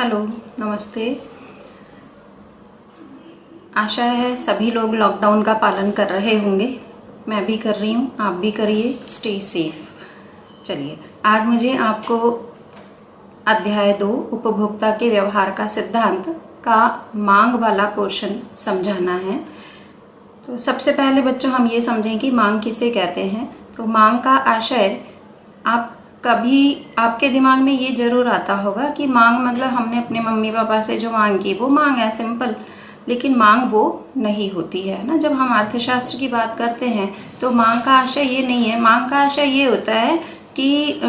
Hello, नमस्ते। आशा है सभी लोग लॉकडाउन का पालन कर रहे होंगे। मैं भी कर रही हूँ, आप भी करिए। Stay safe. चलिए, आज मुझे आपको अध्याय 2 उपभोक्ता के व्यवहार का सिद्धांत का मांग वाला पोर्शन समझाना है। तो सबसे पहले बच्चों हम ये समझें कि मांग किसे कहते हैं। तो मांग का आशय, आप कभी आपके दिमाग में ये ज़रूर आता होगा कि मांग मतलब हमने अपने मम्मी पापा से जो मांग की वो मांग है, सिंपल। लेकिन मांग वो नहीं होती है ना। जब हम अर्थशास्त्र की बात करते हैं तो मांग का आशय ये नहीं है। मांग का आशय ये होता है कि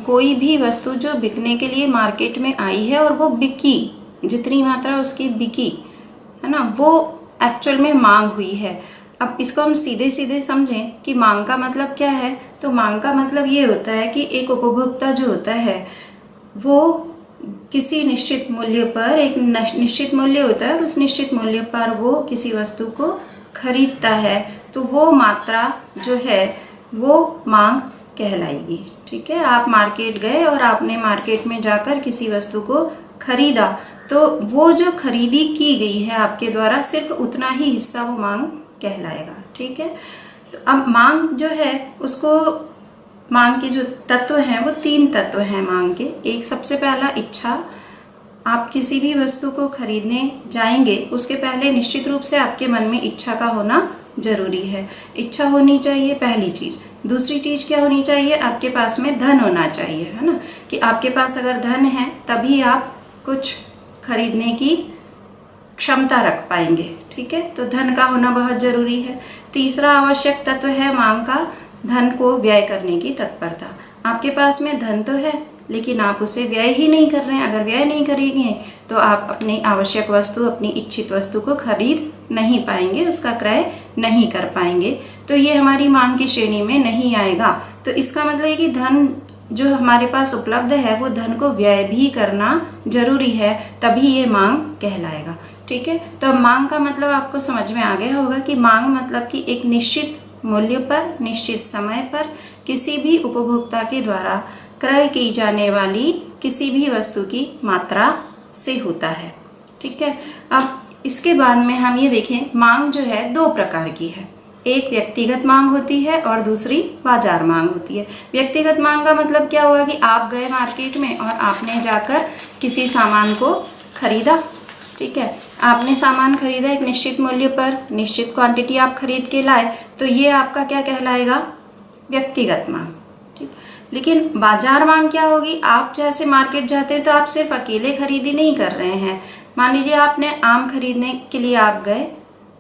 कोई भी वस्तु जो बिकने के लिए मार्केट में आई है और वो बिकी, जितनी मात्रा उसकी बिकी है ना, वो एक्चुअल में मांग हुई है। अब इसको हम सीधे सीधे समझें कि मांग का मतलब क्या है। तो मांग का मतलब ये होता है कि एक उपभोक्ता जो होता है वो किसी निश्चित मूल्य पर, एक निश्चित मूल्य होता है और उस निश्चित मूल्य पर वो किसी वस्तु को खरीदता है। तो वो मात्रा जो है वो मांग कहलाएगी। ठीक है, आप मार्केट गए और आपने मार्केट में जाकर किसी वस्तु को खरीदा, तो वो जो खरीदी की गई है आपके द्वारा, सिर्फ उतना ही हिस्सा वो मांग कहलाएगा। ठीक है, तो अब मांग जो है उसको, मांग के जो तत्व हैं वो 3 तत्व हैं मांग के। एक सबसे पहला इच्छा। आप किसी भी वस्तु को खरीदने जाएंगे उसके पहले निश्चित रूप से आपके मन में इच्छा का होना जरूरी है। इच्छा होनी चाहिए, पहली चीज़। दूसरी चीज़ क्या होनी चाहिए, आपके पास में धन होना चाहिए, है ना। कि आपके पास अगर धन है तभी आप कुछ खरीदने की क्षमता रख पाएंगे। ठीक है, तो धन का होना बहुत ज़रूरी है। तीसरा आवश्यक तत्व है मांग का, धन को व्यय करने की तत्परता। आपके पास में धन तो है लेकिन आप उसे व्यय ही नहीं कर रहे हैं। अगर व्यय नहीं करेंगे तो आप अपनी आवश्यक वस्तु, अपनी इच्छित वस्तु को खरीद नहीं पाएंगे, उसका क्रय नहीं कर पाएंगे। तो ये हमारी मांग की श्रेणी में नहीं आएगा। तो इसका मतलब है कि धन जो हमारे पास उपलब्ध है वो धन को व्यय भी करना जरूरी है, तभी ये मांग कहलाएगा। ठीक है, तो मांग का मतलब आपको समझ में आ गया होगा कि मांग मतलब कि एक निश्चित मूल्य पर, निश्चित समय पर किसी भी उपभोक्ता के द्वारा क्रय की जाने वाली किसी भी वस्तु की मात्रा से होता है। ठीक है, अब इसके बाद में हम ये देखें, मांग जो है 2 प्रकार की है। एक व्यक्तिगत मांग होती है और दूसरी बाजार मांग होती है। व्यक्तिगत मांग का मतलब क्या हुआ कि आप गए मार्केट में और आपने जाकर किसी सामान को खरीदा। ठीक है, आपने सामान खरीदा एक निश्चित मूल्य पर, निश्चित क्वांटिटी आप खरीद के लाए, तो ये आपका क्या कहलाएगा, व्यक्तिगत मांग। ठीक, लेकिन बाजार मांग क्या होगी, आप जैसे मार्केट जाते हैं तो आप सिर्फ अकेले खरीदी नहीं कर रहे हैं। मान लीजिए आपने आम खरीदने के लिए आप गए,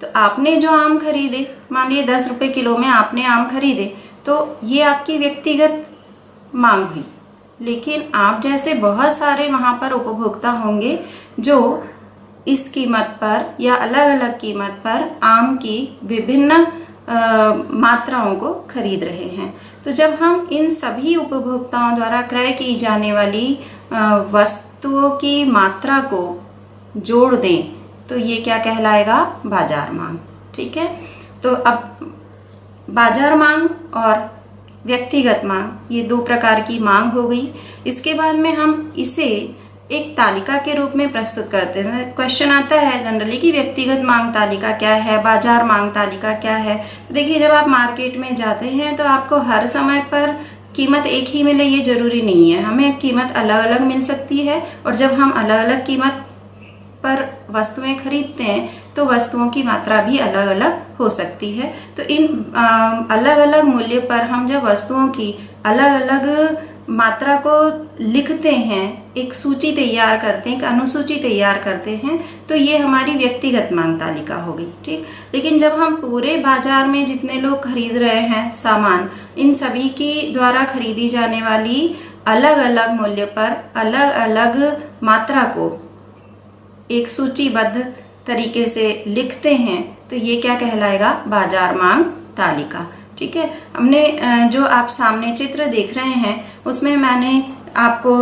तो आपने जो आम खरीदे, मान लीजिए 10 रुपये किलो में आपने आम खरीदे, तो ये आपकी व्यक्तिगत मांग हुई। लेकिन आप जैसे बहुत सारे वहाँ पर उपभोक्ता होंगे जो इस कीमत पर या अलग अलग कीमत पर आम की विभिन्न मात्राओं को खरीद रहे हैं। तो जब हम इन सभी उपभोक्ताओं द्वारा क्रय की जाने वाली वस्तुओं की मात्रा को जोड़ दें तो ये क्या कहलाएगा, बाजार मांग। ठीक है, तो अब बाजार मांग और व्यक्तिगत मांग, ये 2 प्रकार की मांग हो गई। इसके बाद में हम इसे एक तालिका के रूप में प्रस्तुत करते हैं। क्वेश्चन आता है जनरली कि व्यक्तिगत मांग तालिका क्या है, बाजार मांग तालिका क्या है। तो देखिए, जब आप मार्केट में जाते हैं तो आपको हर समय पर कीमत एक ही मिले ये ज़रूरी नहीं है। हमें कीमत अलग अलग मिल सकती है, और जब हम अलग अलग कीमत पर वस्तुएं खरीदते हैं तो वस्तुओं की मात्रा भी अलग अलग हो सकती है। तो इन अलग अलग मूल्य पर हम जब वस्तुओं की अलग अलग मात्रा को लिखते हैं, एक सूची तैयार करते हैं, एक अनुसूची तैयार करते हैं, तो ये हमारी व्यक्तिगत मांग तालिका होगी। ठीक, लेकिन जब हम पूरे बाजार में जितने लोग खरीद रहे हैं सामान, इन सभी की द्वारा खरीदी जाने वाली अलग अलग मूल्य पर अलग अलग मात्रा को एक सूचीबद्ध तरीके से लिखते हैं, तो ये क्या कहलाएगा, बाजार मांग तालिका। ठीक है, हमने जो आप सामने चित्र देख रहे हैं उसमें मैंने आपको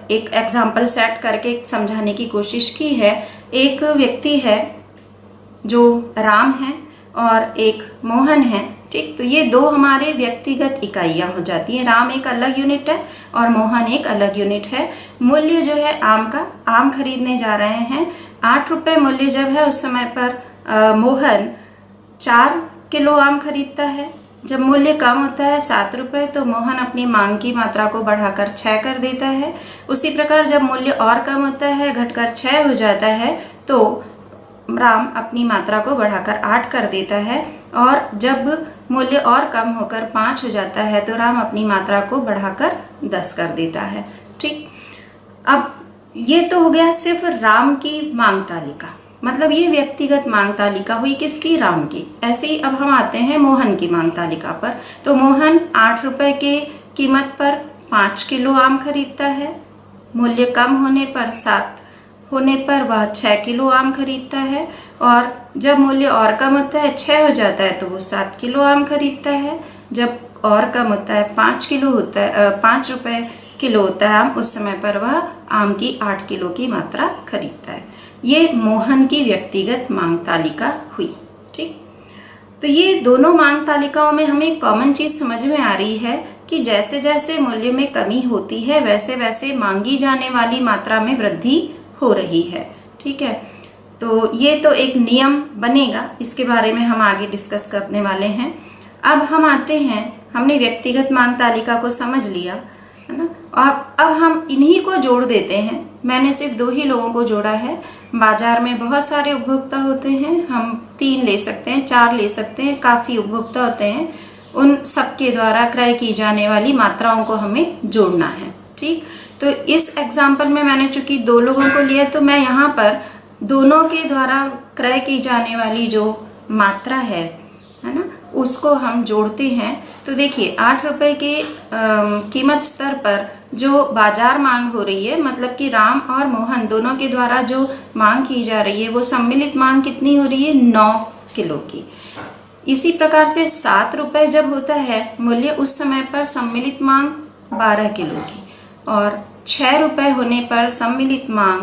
एक एग्जाम्पल सेट करके समझाने की कोशिश की है। एक व्यक्ति है जो राम है और एक मोहन है। ठीक। तो ये दो हमारे व्यक्तिगत इकाइयाँ हो जाती हैं। राम एक अलग यूनिट है और मोहन एक अलग यूनिट है। मूल्य जो है आम का, आम खरीदने जा रहे हैं, 8 रुपये मूल्य जब है उस समय पर मोहन 4 किलो आम खरीदता है। जब मूल्य कम होता है 7 रुपये तो मोहन अपनी मांग की मात्रा को बढ़ाकर 6 कर देता है। उसी प्रकार जब मूल्य और कम होता है, घटकर 6 हो जाता है, तो राम अपनी मात्रा को बढ़ाकर 8 कर देता है। और जब मूल्य और कम होकर 5 हो जाता है तो राम अपनी मात्रा को बढ़ाकर 10 कर देता है। ठीक। अब ये तो हो गया सिर्फ राम की मांग तालिका, मतलब ये व्यक्तिगत मांग तालिका हुई किसकी? राम की। ऐसे ही अब हम आते हैं मोहन की मांग तालिका पर। तो मोहन 8 रुपये के कीमत पर 5 किलो आम खरीदता है। मूल्य कम होने पर 7 होने पर वह 6 किलो आम खरीदता है। और जब मूल्य और कम होता है 6 हो जाता है तो वो 7 किलो आम खरीदता है। जब और कम होता है 5 किलो होता है 5 रुपये किलो होता है आम, उस समय पर वह आम की 8 किलो की मात्रा खरीदता है। ये मोहन की व्यक्तिगत मांग तालिका हुई। ठीक। तो ये दोनों मांग तालिकाओं में हमें एक कॉमन चीज़ समझ में आ रही है कि जैसे जैसे मूल्य में कमी होती है वैसे वैसे मांगी जाने वाली मात्रा में वृद्धि हो रही है। ठीक है। तो ये तो एक नियम बनेगा, इसके बारे में हम आगे डिस्कस करने वाले हैं। अब हम आते हैं, हमने व्यक्तिगत मांग तालिका को समझ लिया है ना। अब हम इन्हीं को जोड़ देते हैं। मैंने सिर्फ 2 ही लोगों को जोड़ा है। बाजार में बहुत सारे उपभोक्ता होते हैं, हम 3 ले सकते हैं, 4 ले सकते हैं, काफ़ी उपभोक्ता होते हैं। उन सबके द्वारा क्रय की जाने वाली मात्राओं को हमें जोड़ना है। ठीक। तो इस एग्जाम्पल में मैंने चूंकि 2 लोगों को लिया तो मैं यहाँ पर दोनों के द्वारा क्रय की जाने वाली जो मात्रा है ना, उसको हम जोड़ते हैं। तो देखिए 8 रुपये के कीमत स्तर पर जो बाजार मांग हो रही है, मतलब कि राम और मोहन दोनों के द्वारा जो मांग की जा रही है वो सम्मिलित मांग कितनी हो रही है? 9 किलो की। इसी प्रकार से 7 रुपये जब होता है मूल्य, उस समय पर सम्मिलित मांग 12 किलो की। और 6 रुपये होने पर सम्मिलित मांग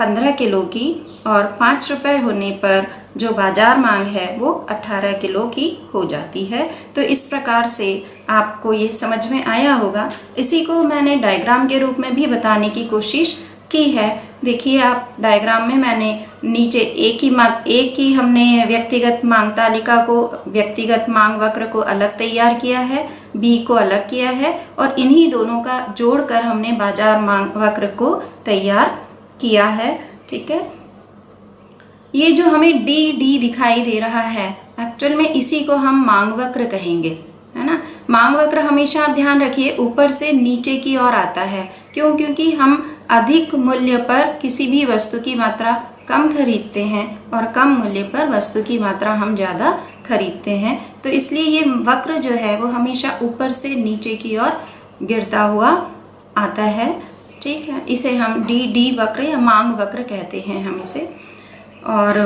15 किलो की। और 5 रुपये होने पर जो बाजार मांग है वो 18 किलो की हो जाती है। तो इस प्रकार से आपको ये समझ में आया होगा। इसी को मैंने डायग्राम के रूप में भी बताने की कोशिश की है। देखिए आप डायग्राम में मैंने नीचे एक ही हमने व्यक्तिगत मांग तालिका को, व्यक्तिगत मांग वक्र को अलग तैयार किया है, बी को अलग किया है, और इन्हीं दोनों का जोड़कर हमने बाजार मांग वक्र को तैयार किया है। ठीक है। ये जो हमें डी दिखाई दे रहा है, एक्चुअल में इसी को हम मांग वक्र कहेंगे, है ना। मांग वक्र हमेशा आप ध्यान रखिए ऊपर से नीचे की ओर आता है। क्यों? क्योंकि हम अधिक मूल्य पर किसी भी वस्तु की मात्रा कम खरीदते हैं और कम मूल्य पर वस्तु की मात्रा हम ज़्यादा खरीदते हैं। तो इसलिए ये वक्र जो है वो हमेशा ऊपर से नीचे की ओर गिरता हुआ आता है। ठीक है। इसे हम डी वक्र या मांग वक्र कहते हैं हम इसे। और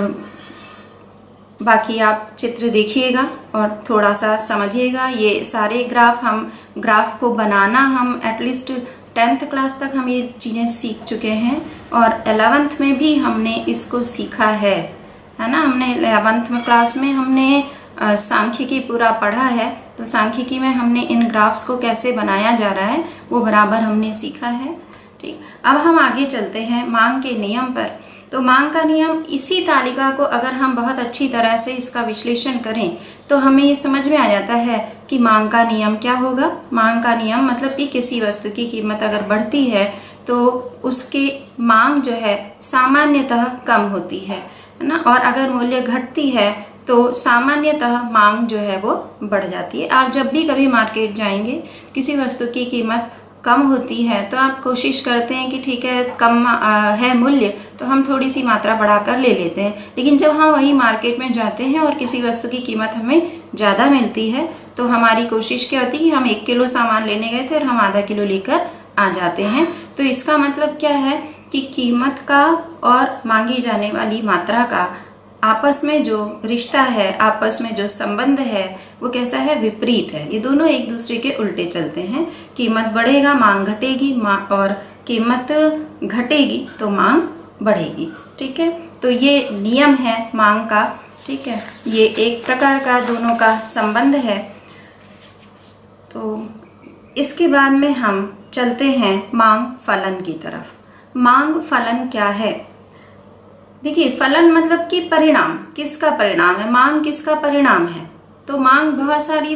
बाकी आप चित्र देखिएगा और थोड़ा सा समझिएगा। ये सारे ग्राफ को बनाना हम एटलीस्ट 10th क्लास तक हम ये चीज़ें सीख चुके हैं, और 11th में भी हमने इसको सीखा है ना। हमने 11th में क्लास में हमने सांख्यिकी पूरा पढ़ा है। तो सांख्यिकी में हमने इन ग्राफ्स को कैसे बनाया जा रहा है वो बराबर हमने सीखा है। ठीक। अब हम आगे चलते हैं मांग के नियम पर। तो मांग का नियम, इसी तालिका को अगर हम बहुत अच्छी तरह से इसका विश्लेषण करें तो हमें ये समझ में आ जाता है कि मांग का नियम क्या होगा। मांग का नियम मतलब कि किसी वस्तु की कीमत अगर बढ़ती है तो उसकी मांग जो है सामान्यतः कम होती है ना, और अगर मूल्य घटती है तो सामान्यतः मांग जो है वो बढ़ जाती है। आप जब भी कभी मार्केट जाएंगे, किसी वस्तु की कीमत कम होती है तो आप कोशिश करते हैं कि ठीक है कम है मूल्य तो हम थोड़ी सी मात्रा बढ़ाकर ले लेते हैं। लेकिन जब हम वही मार्केट में जाते हैं और किसी वस्तु की कीमत हमें ज़्यादा मिलती है तो हमारी कोशिश क्या होती है कि हम 1 किलो सामान लेने गए थे और हम आधा किलो लेकर आ जाते हैं। तो इसका मतलब क्या है कि कीमत का और मांगी जाने वाली मात्रा का आपस में जो रिश्ता है, आपस में जो संबंध है वो कैसा है? विपरीत है। ये दोनों एक दूसरे के उल्टे चलते हैं। कीमत बढ़ेगा मांग घटेगी, और कीमत घटेगी तो मांग बढ़ेगी। ठीक है। तो ये नियम है मांग का। ठीक है, ये एक प्रकार का दोनों का संबंध है। तो इसके बाद में हम चलते हैं मांग फलन की तरफ। मांग फलन क्या है? देखिए, फलन मतलब कि परिणाम, किसका परिणाम है, मांग किसका परिणाम है। तो मांग बहुत सारी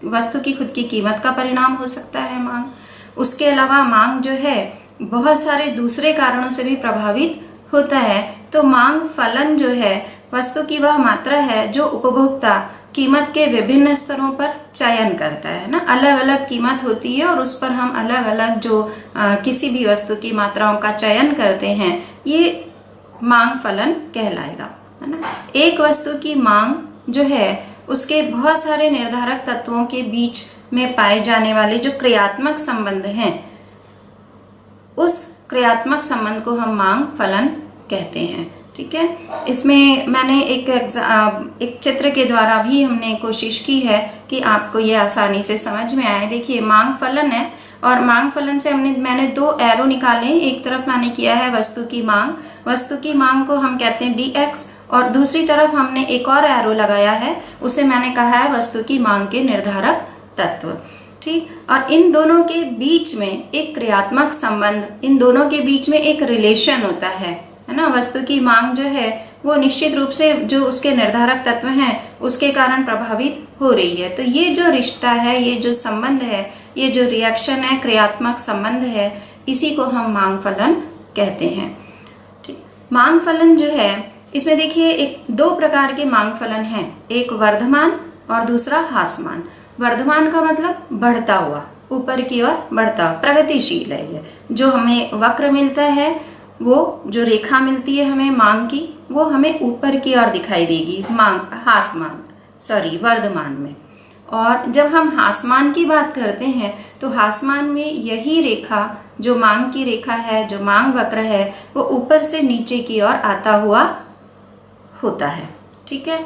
वस्तु की खुद की कीमत का परिणाम हो सकता है मांग। उसके अलावा मांग जो है बहुत सारे दूसरे कारणों से भी प्रभावित होता है। तो मांग फलन जो है वस्तु की वह मात्रा है जो उपभोक्ता कीमत के विभिन्न स्तरों पर चयन करता है ना। अलग अलग कीमत होती है और उस पर हम अलग अलग जो किसी भी वस्तु की मात्राओं का चयन करते हैं, ये मांग फलन कहलाएगा, है ना। एक वस्तु की मांग जो है उसके बहुत सारे निर्धारक तत्वों के बीच में पाए जाने वाले जो क्रियात्मक संबंध हैं, उस क्रियात्मक संबंध को हम मांग फलन कहते हैं। ठीक है, इसमें मैंने एक चित्र के द्वारा भी हमने कोशिश की है कि आपको ये आसानी से समझ में आए। देखिए, मांग फलन है और मांग फलन से मैंने दो एरो निकाले। एक तरफ मैंने किया है वस्तु की मांग को हम कहते हैं dx, और दूसरी तरफ हमने एक और एरो लगाया है, उसे मैंने कहा है वस्तु की मांग के निर्धारक तत्व। ठीक, और इन दोनों के बीच में एक क्रियात्मक संबंध, इन दोनों के बीच में एक रिलेशन होता है ना। वस्तु की मांग जो है वो निश्चित रूप से जो उसके निर्धारक तत्व हैं उसके कारण प्रभावित हो रही है। तो ये जो रिश्ता है, ये जो संबंध है, ये जो रिएक्शन है, क्रियात्मक संबंध है, इसी को हम मांग फलन कहते हैं। ठीक, मांग फलन जो है इसमें देखिए एक दो प्रकार के मांग फलन हैं, एक वर्धमान और दूसरा ह्रासमान। वर्धमान का मतलब बढ़ता हुआ, ऊपर की ओर बढ़ता, प्रगतिशील है ये। जो हमें वक्र मिलता है, वो जो रेखा मिलती है हमें मांग की, वो हमें ऊपर की ओर दिखाई देगी वर्धमान में। और जब हम ह्रासमान की बात करते हैं तो ह्रासमान में यही रेखा जो मांग की रेखा है, जो मांग वक्र है, वो ऊपर से नीचे की ओर आता हुआ होता है। ठीक है,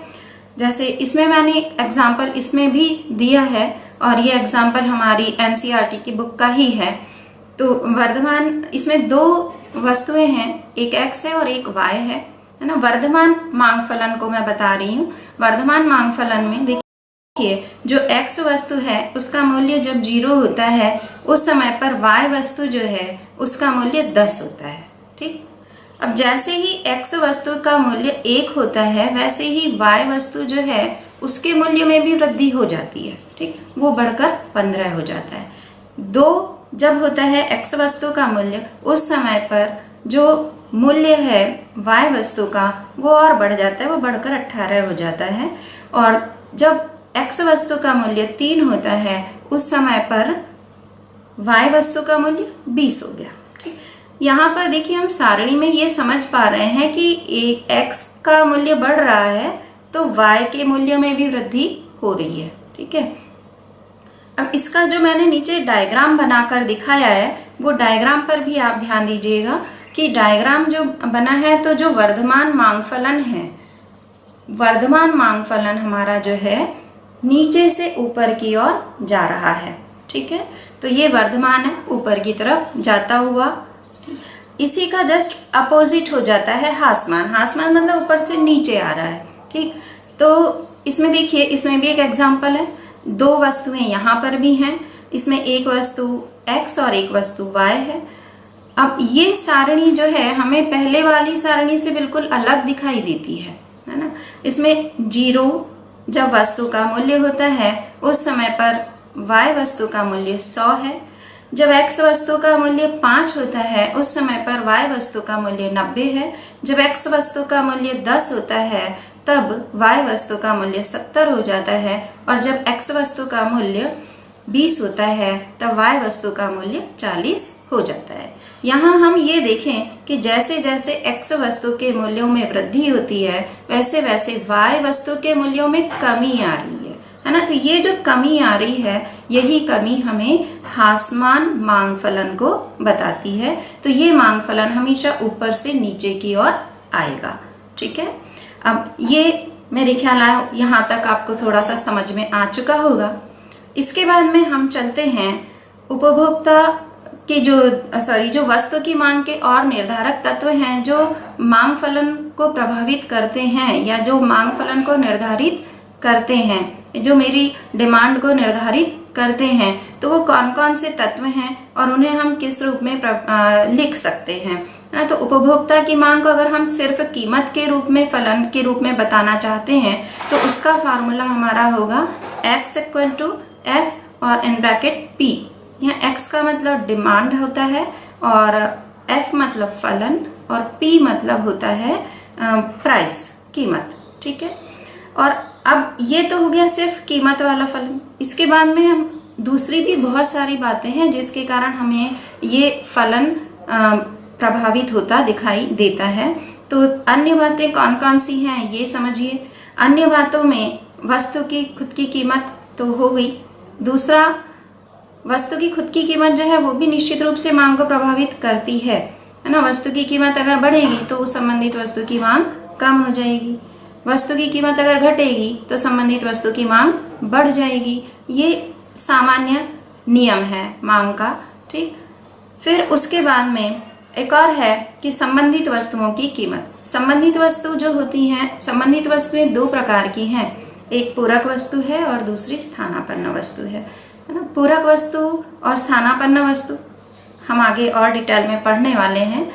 जैसे इसमें मैंने एक एग्जाम्पल इसमें भी दिया है और ये एग्जाम्पल हमारी NCERT की बुक का ही है। तो वर्धमान, इसमें दो वस्तुएं हैं, एक x है और एक y है ना। वर्धमान मांग फलन को मैं बता रही हूँ। वर्धमान मांग फलन में देखिए, जो x वस्तु है उसका मूल्य जब 0 होता है उस समय पर y वस्तु जो है उसका मूल्य 10 होता है। ठीक, अब जैसे ही x वस्तु का मूल्य 1 होता है वैसे ही y वस्तु जो है उसके मूल्य में भी वृद्धि हो जाती है। ठीक, वो बढ़कर 15 हो जाता है। 2 जब होता है x वस्तु का मूल्य, उस समय पर जो मूल्य है y वस्तु का वो और बढ़ जाता है, वो बढ़कर 18 हो जाता है। और जब x वस्तु का मूल्य 3 होता है उस समय पर y वस्तु का मूल्य 20 हो गया। ठीक, यहाँ पर देखिए हम सारणी में ये समझ पा रहे हैं कि x का मूल्य बढ़ रहा है तो y के मूल्य में भी वृद्धि हो रही है। ठीक है, अब इसका जो मैंने नीचे डायग्राम बनाकर दिखाया है वो डायग्राम पर भी आप ध्यान दीजिएगा कि डायग्राम जो बना है, तो जो वर्धमान मांग फलन है, वर्धमान मांग फलन हमारा जो है नीचे से ऊपर की ओर जा रहा है। ठीक है, तो ये वर्धमान है, ऊपर की तरफ जाता हुआ। इसी का जस्ट अपोजिट हो जाता है ह्रासमान। ह्रासमान मतलब ऊपर से नीचे आ रहा है। ठीक, तो इसमें देखिए, इसमें भी एक एग्जाम्पल है। 2 वस्तुएं यहाँ पर भी हैं, इसमें एक वस्तु x और एक वस्तु y है। अब ये सारणी जो है हमें पहले वाली सारणी से बिल्कुल अलग दिखाई देती है ना। इसमें 0 जब वस्तु का मूल्य होता है उस समय पर y वस्तु का मूल्य 100 है। जब x वस्तु का मूल्य 5 होता है उस समय पर y वस्तु का मूल्य 90 है। जब x वस्तु का मूल्य 10 होता है तब y वस्तु का मूल्य 70 हो जाता है। और जब x वस्तु का मूल्य 20 होता है तब y वस्तु का मूल्य 40 हो जाता है। यहाँ हम ये देखें कि जैसे जैसे x वस्तु के मूल्यों में वृद्धि होती है वैसे वैसे y वस्तु के मूल्यों में कमी आ रही है ना। तो ये जो कमी आ रही है, यही कमी हमें ह्रासमान मांग फलन को बताती है। तो ये मांग फलन हमेशा ऊपर से नीचे की ओर आएगा। ठीक है, अब ये मेरे ख्याल यहाँ तक आपको थोड़ा सा समझ में आ चुका होगा। इसके बाद में हम चलते हैं उपभोक्ता कि जो वस्तु की मांग के और निर्धारक तत्व हैं जो मांग फलन को प्रभावित करते हैं या जो मांग फलन को निर्धारित करते हैं, जो मेरी डिमांड को निर्धारित करते हैं, तो वो कौन कौन से तत्व हैं और उन्हें हम किस रूप में लिख सकते हैं ना। तो उपभोक्ता की मांग को अगर हम सिर्फ कीमत के रूप में, फलन के रूप में बताना चाहते हैं तो उसका फार्मूला हमारा होगा x इक्वल टू f और इन ब्रैकेट p। यहाँ x का मतलब डिमांड होता है और f मतलब फलन और p मतलब होता है प्राइस, कीमत। ठीक है, और अब ये तो हो गया सिर्फ कीमत वाला फलन। इसके बाद में हम दूसरी भी बहुत सारी बातें हैं जिसके कारण हमें ये फलन प्रभावित होता दिखाई देता है। तो अन्य बातें कौन कौन सी हैं ये समझिए। अन्य बातों में वस्तु की खुद की कीमत तो हो गई, दूसरा वस्तु की खुद की कीमत जो है वो भी निश्चित रूप से मांग को प्रभावित करती है ना। वस्तु की कीमत अगर बढ़ेगी तो संबंधित वस्तु की मांग कम हो जाएगी, वस्तु की कीमत अगर घटेगी तो संबंधित वस्तु की मांग बढ़ जाएगी। ये सामान्य नियम है मांग का। ठीक, फिर उसके बाद में एक और है कि संबंधित वस्तुओं की कीमत। संबंधित वस्तु जो होती हैं, संबंधित वस्तुएं दो प्रकार की हैं, एक पूरक वस्तु है और दूसरी स्थानापन्न वस्तु है ना। पूरक वस्तु और स्थानापन्न वस्तु हम आगे और डिटेल में पढ़ने वाले हैं।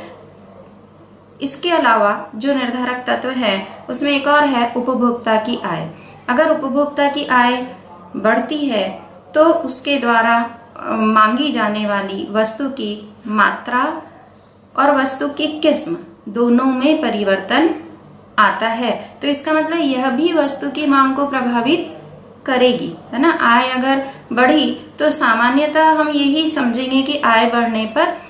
इसके अलावा जो निर्धारक तत्व है उसमें एक और है उपभोक्ता की आय। अगर उपभोक्ता की आय बढ़ती है तो उसके द्वारा मांगी जाने वाली वस्तु की मात्रा और वस्तु की किस्म दोनों में परिवर्तन आता है। तो इसका मतलब यह भी वस्तु की मांग को प्रभावित करेगी, है ना। आय अगर बढ़ी तो सामान्यतः हम यही समझेंगे कि आय बढ़ने पर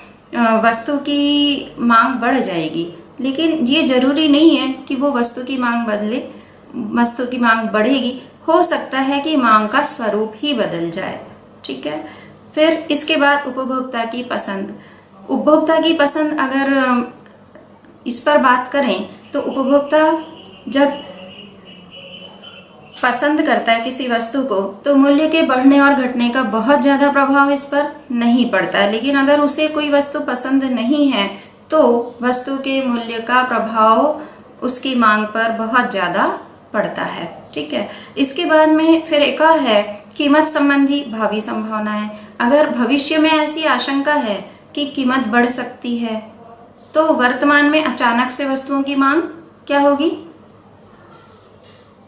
वस्तु की मांग बढ़ जाएगी, लेकिन ये जरूरी नहीं है कि वो वस्तु की मांग बदले, वस्तु की मांग बढ़ेगी। हो सकता है कि मांग का स्वरूप ही बदल जाए। ठीक है, फिर इसके बाद उपभोक्ता की पसंद। उपभोक्ता की पसंद अगर इस पर बात करें तो उपभोक्ता जब पसंद करता है किसी वस्तु को तो मूल्य के बढ़ने और घटने का बहुत ज़्यादा प्रभाव इस पर नहीं पड़ता है। लेकिन अगर उसे कोई वस्तु पसंद नहीं है तो वस्तु के मूल्य का प्रभाव उसकी मांग पर बहुत ज़्यादा पड़ता है। ठीक है, इसके बाद में फिर एक और है कीमत संबंधी भावी संभावनाएं। अगर भविष्य में ऐसी आशंका है कि कीमत बढ़ सकती है तो वर्तमान में अचानक से वस्तुओं की मांग क्या होगी,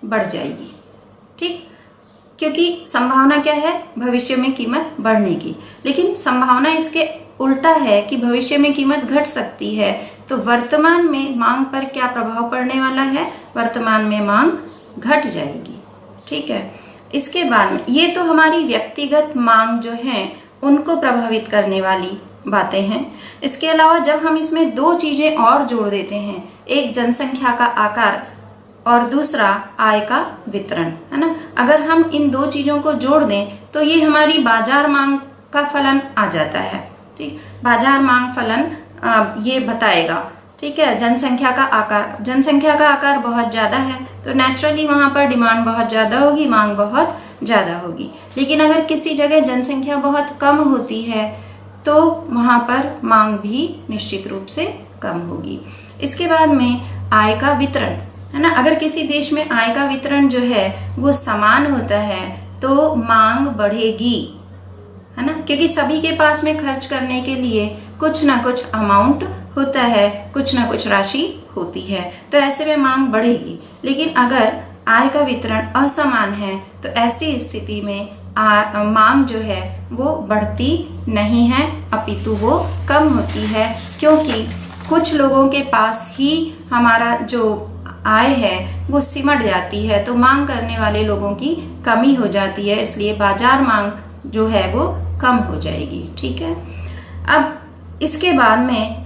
बढ़ जाएगी। ठीक, क्योंकि संभावना क्या है, भविष्य में कीमत बढ़ने की। लेकिन संभावना इसके उल्टा है कि भविष्य में कीमत घट सकती है। तो वर्तमान में मांग पर क्या प्रभाव पड़ने वाला है, वर्तमान में मांग घट जाएगी। ठीक है, इसके बाद में ये तो हमारी व्यक्तिगत मांग जो है उनको प्रभावित करने वाली बातें हैं। इसके अलावा जब हम इसमें दो चीज़ें और जोड़ देते हैं, एक जनसंख्या का आकार और दूसरा आय का वितरण, है ना। अगर हम इन दो चीज़ों को जोड़ दें तो ये हमारी बाजार मांग का फलन आ जाता है। ठीक, बाजार मांग फलन ये बताएगा। ठीक है, जनसंख्या का आकार, जनसंख्या का आकार बहुत ज़्यादा है तो नेचुरली वहाँ पर डिमांड बहुत ज़्यादा होगी, मांग बहुत ज़्यादा होगी। लेकिन अगर किसी जगह जनसंख्या बहुत कम होती है तो वहाँ पर मांग भी निश्चित रूप से कम होगी। इसके बाद में आय का वितरण, है ना। अगर किसी देश में आय का वितरण जो है वो समान होता है तो मांग बढ़ेगी, है ना, क्योंकि सभी के पास में खर्च करने के लिए कुछ ना कुछ अमाउंट होता है, कुछ ना कुछ राशि होती है, तो ऐसे में मांग बढ़ेगी। लेकिन अगर आय का वितरण असमान है तो ऐसी स्थिति में मांग जो है वो बढ़ती नहीं है, अपितु वो कम होती है, क्योंकि कुछ लोगों के पास ही हमारा जो आय है वो सिमट जाती है, तो मांग करने वाले लोगों की कमी हो जाती है, इसलिए बाजार मांग जो है वो कम हो जाएगी। ठीक है, अब इसके बाद में